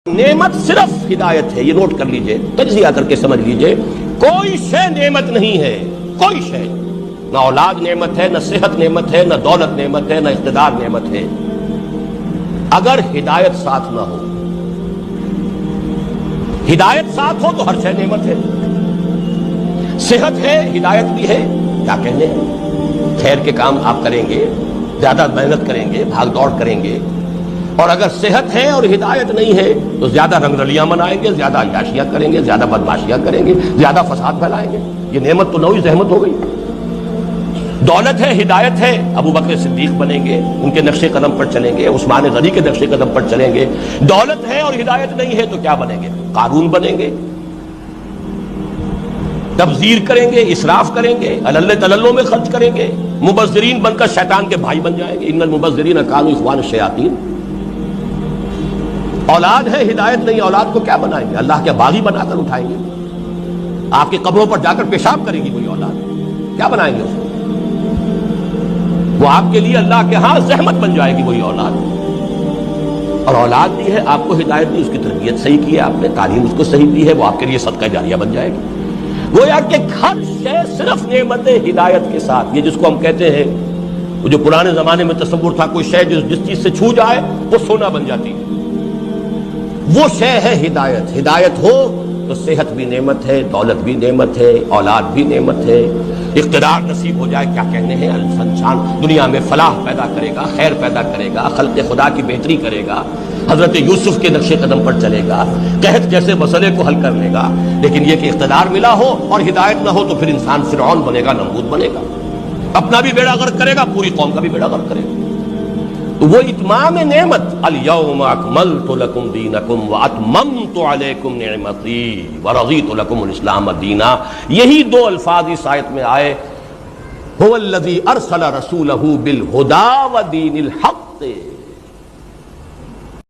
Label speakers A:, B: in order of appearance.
A: نعمت صرف ہدایت ہے، یہ نوٹ کر لیجئے، تجزیہ کر کے سمجھ لیجئے۔ کوئی شے نعمت نہیں ہے، کوئی شے، نہ اولاد نعمت ہے، نہ صحت نعمت ہے، نہ دولت نعمت ہے، نہ اقتدار نعمت ہے، اگر ہدایت ساتھ نہ ہو۔ ہدایت ساتھ ہو تو ہر شے نعمت ہے۔ صحت ہے، ہدایت بھی ہے، کیا کہنے ہیں، خیر کے کام آپ کریں گے، زیادہ محنت کریں گے، بھاگ دوڑ کریں گے، اور اگر صحت ہے اور ہدایت نہیں ہے تو زیادہ رنگ رلیاں منائیں گے، زیادہ عیاشیاں کریں گے، زیادہ بدماشیاں کریں گے، زیادہ فساد پھیلائیں گے۔ یہ نعمت تو نوعی زحمت ہو گئی۔ دولت ہے، ہدایت ہے، ابو بکر صدیق بنیں گے، ان کے نقش قدم پر چلیں گے، عثمان غنی کے نقش قدم پر چلیں گے۔ دولت ہے اور ہدایت نہیں ہے تو کیا بنیں گے؟ قارون بنیں گے، تبذیر کریں گے، اسراف کریں گے، اللہ تللوں میں خرچ کریں گے، مبذرین بن کر شیطان کے بھائی بن جائیں گے۔ ان المبذرین کانوا اخوان الشیاطین۔ اولاد ہے، ہدایت نہیں، اولاد کو کیا بنائیں گے؟ اللہ کے باغی بنا کر اٹھائیں گے۔ آپ کے قبروں پر جا کر پیشاب کرے گی کوئی اولاد، کیا بنائیں گے اس کو؟ وہ آپ کے لیے اللہ کے ہاں زحمت بن جائے گی وہی اولاد۔ اور اولاد دی ہے، آپ کو ہدایت دی، اس کی تربیت صحیح کی ہے آپ نے، تعلیم اس کو صحیح دی ہے، وہ آپ کے لیے صدقہ جاریہ بن جائے گی۔ گویا کہ ہر شے صرف نعمت ہدایت کے ساتھ، یہ جس کو ہم کہتے ہیں، وہ جو پرانے زمانے میں تصور تھا، کوئی شے جس چیز سے چھو جائے وہ سونا بن جاتی ہے، وہ شے ہے ہدایت۔ ہدایت ہو تو صحت بھی نعمت ہے، دولت بھی نعمت ہے، اولاد بھی نعمت ہے، اقتدار نصیب ہو جائے، کیا کہنے ہیں، انسان دنیا میں فلاح پیدا کرے گا، خیر پیدا کرے گا، خلق خدا کی بہتری کرے گا، حضرت یوسف کے نقش قدم پر چلے گا، قحط جیسے مسئلے کو حل کر لے گا۔ لیکن یہ کہ اقتدار ملا ہو اور ہدایت نہ ہو تو پھر انسان فرعون بنے گا، نمرود بنے گا، اپنا بھی بیڑا غرق کرے گا، پوری قوم کا بھی بیڑا غرق کرے گا۔ تو وہ اتمام نعمت، الیوم اکملت لکم دینکم واتممت علیکم نعمتی ورضیت لکم الاسلام دینا، یہی دو الفاظ اس آیت میں آئے، هو الذی ارسل رسولہ بالہدی ودین الحق۔